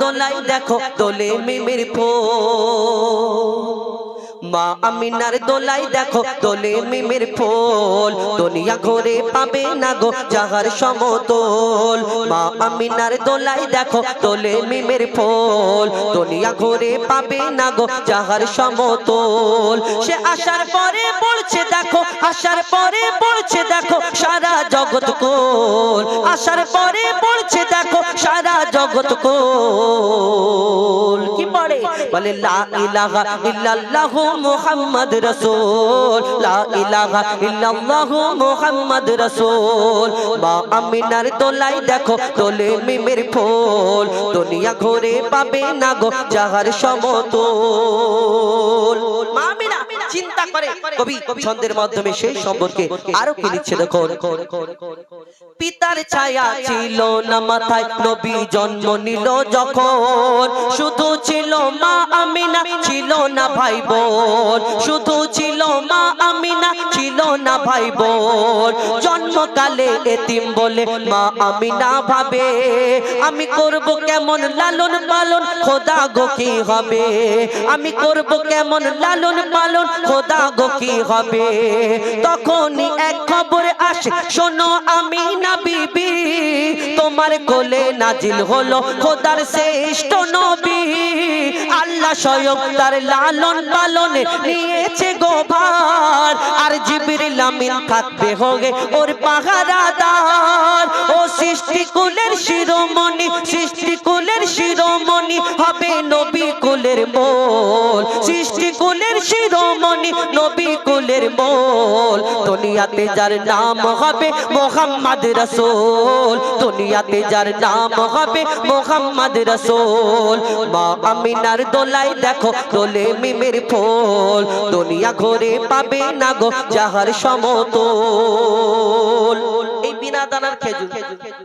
দোলাই দেখো দোলে মিমির ফুল, মা আমিনার দোলাই দেখো দোলে মিমির ফুল, দুনিয়া ঘুরে পাবে না গো জাহার সমতল। মা আমিনার দোলাই দেখো দোলে মিমির ফুল, দুনিয়া ঘুরে পাবে না গো জাহার সমতল। সে আসার পরে পড়ছে দেখো, আসার পরে পড়ছে দেখো সারা জগৎ কোল, আসার পরে পড়ছে দেখো সারা জগৎ কোল। কি পড়ে? বলে লা ইলাহা ইল্লাল্লাহু মুহাম্মদ রাসূল, লা ইলাহা ইল্লাল্লাহু মুহাম্মদ রাসূল। মা আমিনার দোলাই দেখো দোলে মিমির ফুল, দুনিয়া ঘুরে পাবে না গো জাহার সমতল। মা আমিনা চিন্তা করে কবি ছন্দের মাধ্যমে সেই সম্পর্কে আরো কি লিখছে দেখুন। পিতার ছায়া ছিল না মাথায় নবী জন্ম নিল যখন, শুধু ছিল মা আমিনা ছিল না ভাই বোন, শুধু ছিল মা আমিনা ছিল না ভাই বোন। জন্মকালে এতিম বলে মা আমিনা ভাবে, আমি করব কেমন লালন পালন খোদা গো কি হবে, আমি করব কেমন লালন পালন খোদা গো কি হবে। তখনই এক খবর আসে শোনো আমিনা বিবি, তোমার কোলে নাজিল হলো খোদার শ্রেষ্ঠ নবী। আল্লাহ স্বয়ং তার লালন পালনে নিয়েছে গো ভার, আর জিবরিল আমিন থাকবে হবে ওর পাহারাদার। ও সৃষ্টি কুলের শিরোমণি, সৃষ্টি কুলের শিরোমণি হবে নবী কুলের মোল, সৃষ্টি কুলের শিরোমণি নবী কুলের মোল। দুনিয়াতে যার নাম হবে মুহাম্মদ রাসূল, দুনিয়াতে যার নাম হবে মুহাম্মদ রাসূল। মা আমিনার দোলাই দেখো দোলে মিমির ফুল, দুনিয়া ঘুরে পাবে না গো জাহার সমতল। এই বিনা দানার খেজুর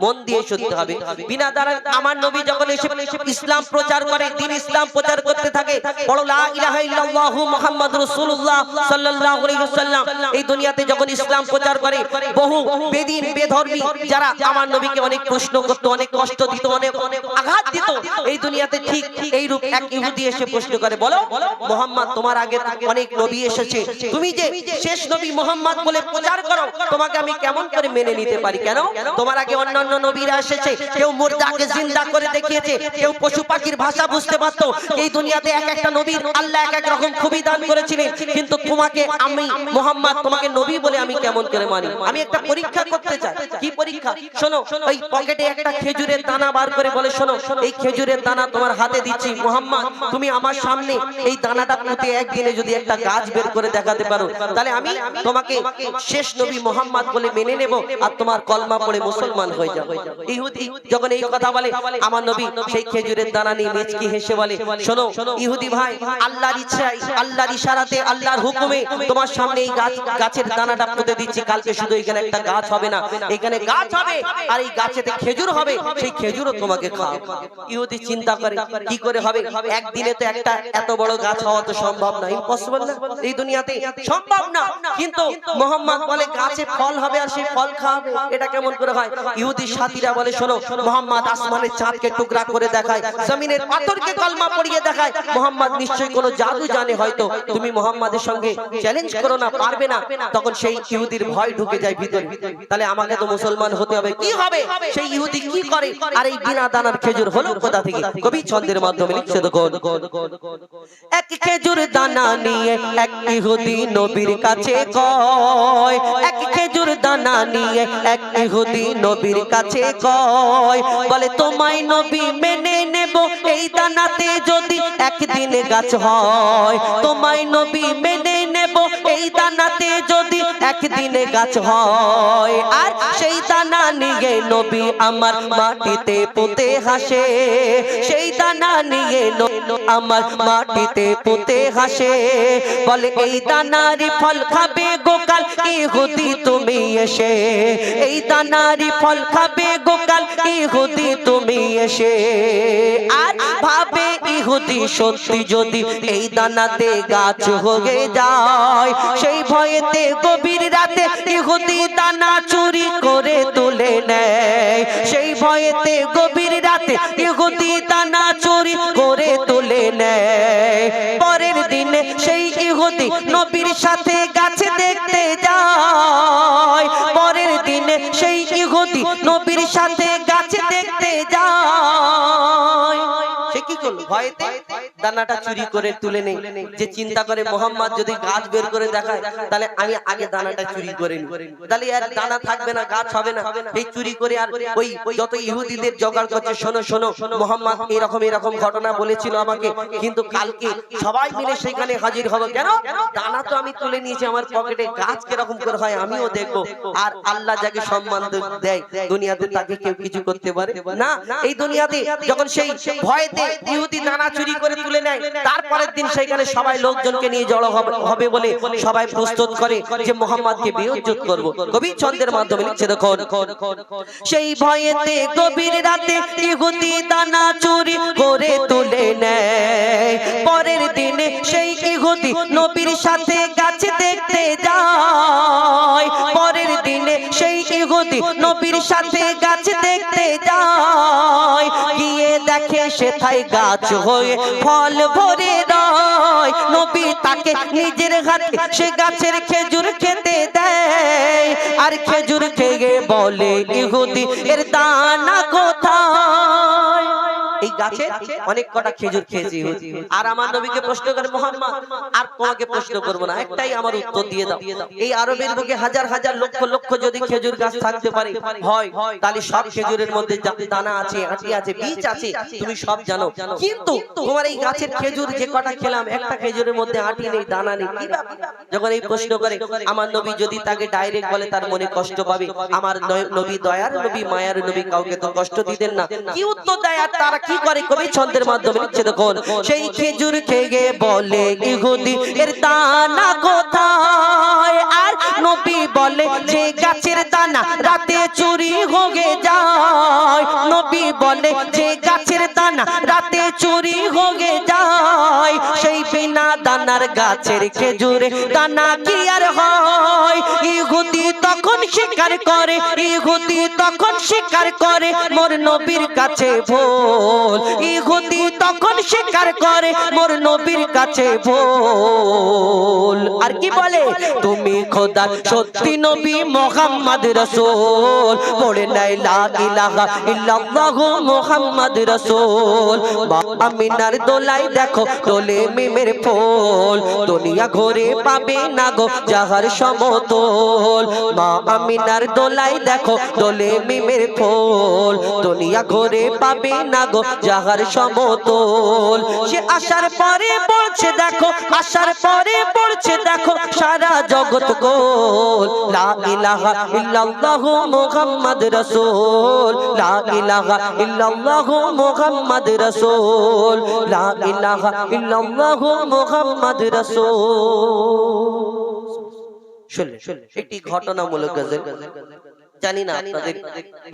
মন দিয়ে শুনতে হবে। বিনা দানার আমার নবী যখন এসে ইসলাম প্রচার করে, দিন ইসলাম প্রচার করতে থাকে, বড় লা ইলাহা ইল্লাল্লাহু মুহাম্মাদুর রাসূলুল্লাহ সাল্লাল্লাহু আলাইহি ওয়াসাল্লাম এই দুনিয়াতে যখন ইসলাম প্রচার করে, বহু বেদিন বেধর্মী যারা আমার নবীকে অনেক প্রশ্ন করত, অনেক কষ্ট দিত, অনেক আঘাত দিত, এই দুনিয়াতে ঠিক এই রূপ এক ইহুদি এসে প্রশ্ন করে, বলো মুহাম্মদ তোমার আগে অনেক নবী এসেছে, তুমি যে শেষ নবী মুহাম্মদ বলে প্রচার করো, তোমাকে আমি কেমন করে মেনে নিতে পারি? কেন? তোমার আগে অন্যান্য নবীরা এসেছে, কেউ মুর্দাকে জিন্দা করে দেখিয়েছে, কেউ পশু পাখির ভাষা বুঝতে পারত। এই দুনিয়াতে এক একটা নবীর আল্লাহ এক এক রকম খুবই দান করেছিলেন, কিন্তু তোমাকে আমি মুহাম্মদ তোমাকে নবী বলে আমি কেমন করে মানি? আমি একটা পরীক্ষা করতে চাই। কি পরীক্ষা? শোনো, ওই পকেটে একটা খেজুরের দানা বার করে বলে, শোনো এই খেজুরের দানা তোমার হাতে দিচ্ছি মুহাম্মদ, তুমি আমার সামনে এই দানাটা পুঁতে একদিনে যদি একটা গাছ বের করে দেখাতে পারো, তাহলে আমি তোমাকে শেষ নবী মুহাম্মদ বলে মেনে নেব, আর তোমার কলমা পড়ে মুসলমান হয়ে যাবে। ইহুদি যখন এই কথা বলে, আমার নবী সেই খেজুরের দানা নিয়ে মেচকি হেসে বলে, শোনো ইহুদি ভাই, আল্লাহর ইচ্ছায়, আল্লাহর ইশারাতে, আল্লাহর হুকুমে তোমার সামনে এই গাছের দানাটা পুঁতে দিচ্ছি, কালকে শুধু এখানে একটা গাছ হবে না, এখানে গাছ হবে, আর এই গাছেতে খেজুর হবে, সেই খেজুরও তোমাকে খাও। ইহুদি চিন্তা করে কি করে হবে, একদিনে তো একটা এত বড় গাছ হওয়া তো সম্ভব না, ইম্পসিবল না, এই দুনিয়াতে সম্ভব না। কিন্তু মুহাম্মদ বলে গাছে ফল হবে আর সেই ফল খাবে, এটা কেমন করে হয়? ইহুদি সাথীরা বলে, শোনো মুহাম্মদ আসমানের চাঁদকে টুকরা করে দেখায়, জমিনের পাথরকে কলমা পড়িয়ে দেখায়, মুহাম্মদ নিশ্চয়ই কোনো জাদু জানে, হয়তো তুমি মুহাম্মাদের সঙ্গে চ্যালেঞ্জ করো না, পারবে না। তখন সেই ইহুদির ভয় ঢুকে যায় ভিতরে, তাহলে আমাকে তো মুসলমান হতে হবে, কি হবে? সেই ইহুদি কি করে, আর এই বিনা দানার খেজুর হলো কোথা থেকে? কবি ছন্দের মাধ্যমে লিখছে দেখুন। এক খেজুর দানা নিয়ে এক ইহুদি নবীর কাছে কয়, এক খেজুর দানা নিয়ে এক ইহুদি নবীর কাছে কয়, বলে তোমায় নবী মেনে নেব এই দানাতে যদি একদিনে গাছ হয়, তোমায় নবী মেনে নেব এই দানাতে যদি একদিনে গাছ হয়। আর সেই দানা নিয়ে নবী আমার মাটিতে পুঁতে হাসে, সেই দানা নিয়ে আমার মাটিতে পুঁতে হাসে, বলে এই দানারই ফল খাবে গোকাল ইহুদি তুমি এসে, এই দানারই ফল খাবে গোকাল ইহুদি তুমি এসে। আর ভাবে ইহুদি সত্যি যদি এই দানাতে গাছ হয়ে যায়, সেই ভয়েতে গভীর রাতে ইহুদি দানা চুরি করে তুলে নেয়, সেই ভয়েতে গভীর রাতে ইহুদি দানা সাথে গাছে দেখতে যায়, পরের দিনে সেই ইহুদি নবীর সাথে গাছে দেখতে যায়। সে কি করলো? ভয়েতে দানাটা চুরি করে তুলে নেই, যে চিন্তা করে মোহাম্মদ যদি গাছ বের করে দেখায় তাহলে আমি আগে দানাটা চুরি করে নিই, তাহলে আর দানা থাকবে না, গাছ হবে না। এই চুরি করে আর ওই যত ইহুদিদের জোগাড় করছে, শোনো শোনো মোহাম্মদ এরকম এরকম ঘটনা বলেছিল আমাকে, কিন্তু কালকে সবাই মিলে সেখানে হাজির হবো। কেন? দানা তো আমি তুলে নিয়েছি আমার পকেটে, গাছ কিরকম করে হয় আমিও দেখবো। আর আল্লাহ যাকে সম্মান দেয় দুনিয়াতে তাকে কেউ কিছু করতে পারে না। এই দুনিয়াতে যখন সেই ভয়েতে ইহুদি দানা চুরি করে তুলে নেয়, তারপরের দিন সেখানে সবাই লোকজনকে নিয়ে জড়ো হবে বলে সবাই প্রস্তুত করে যে মোহাম্মদকে বেইজ্জত করব। কবি ছন্দের মাধ্যমে লিখছে দেখুন, সেই ভয়েতে গভীর রাতে ইহুদি দানা চুরি করে তুলে নেয়, পরের দিনে সেই ইহুদি নবীর সাথে গাছে দেখতে যায়, পরের দিনে সেই ইহুদি নবীর সাথে গাছে দেখতে যায়, গিয়ে দেখে সেথায় গাছ হয়ে ফল ভরে রয়, নবী তাকে নিজের হাতে সে গাছের খেজুর খেতে দেয়, আর খেজুর খেয়ে বলে ইহুদি এর দানা কোথায়? এই গাছে অনেক কটা খেজুর খেয়েছি আর আমার নবীকে প্রশ্ন করে মোহাম্মদ আর তোমাকে প্রশ্ন করব না, একটাই আমার উত্তর দিয়ে দাও। এই আরবের বুকে হাজার হাজার লক্ষ লক্ষ যদি খেজুর গাছ থাকতে পারে হয়, তাহলে সব খেজুরের মধ্যে দানা আছে, আটি আছে, বীজ আছে, তুমি সব জানো, কিন্তু তোমার এই গাছের খেজুর যে কটা খেলাম একটা খেজুরের মধ্যে আটি নেই, দানা নেই। যখন এই প্রশ্ন করে আমার নবী যদি তাকে ডাইরেক্ট বলে তার মনে কষ্ট পাবে। আমার নবী দয়ার নবী, মায়ার নবী, কাউকে তো কষ্ট দিতেন না। কি উত্তর দেয় আর তারা কি করে? কবি ছন্দের মাধ্যমে লিখছে দেখুন, সেই খেজুর খেয়ে বলে ইহুদি এর দানা কোথায়? আর নবী বলে যে গাছের দানা রাতে চুরি হয়ে যায়, নবী বলে যে গাছের দানা রাতে চুরি হয়ে যায়, সেই বিনা দানার গাছের খেজুরে দানা কি আর হয়? ইহুদি তখন স্বীকার করে, ইহুদি তখন স্বীকার করে মোর নবীর কাছে ভুল, ইহুদি তখন স্বীকার করে মোর নবীর কাছে ভুল। আর কি বলে? তুমি খোদার সত্যি নবী মুহাম্মদ রাসূল, পড়ে নাই লা ইলাহা ইল্লাল্লাহু মুহাম্মদ রাসূল। আমিনার দোলাই দেখো দোলে মিমের ফুল, দুনিয়া ঘুরে পাবে না গো যাহার সমতল। মা আমিনার দোলাই দেখো দোলে মিমের ফুল, দুনিয়া ঘুরে পাবে না গো যাহার সমতল। সে আসার পরে পড়ছে দেখো, আসার পরে পড়ছে দেখো সারা জগৎ গোল। লা ইলাহা ইল্লাল্লাহু মুহাম্মদ রাসূল, লা ইলাহা ইল্লাল্লাহু মুহাম্মদ রাসূল, লা ইলাহা ইল্লাল্লাহু মুহাম্মদ রাসূল। শুনলেন একটি ঘটনামূলক গজল, জানি না আপনাদের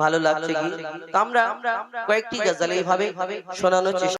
ভালো লাগছে কি। আমরা কয়েকটি গজল এইভাবে শোনানোর চেষ্টা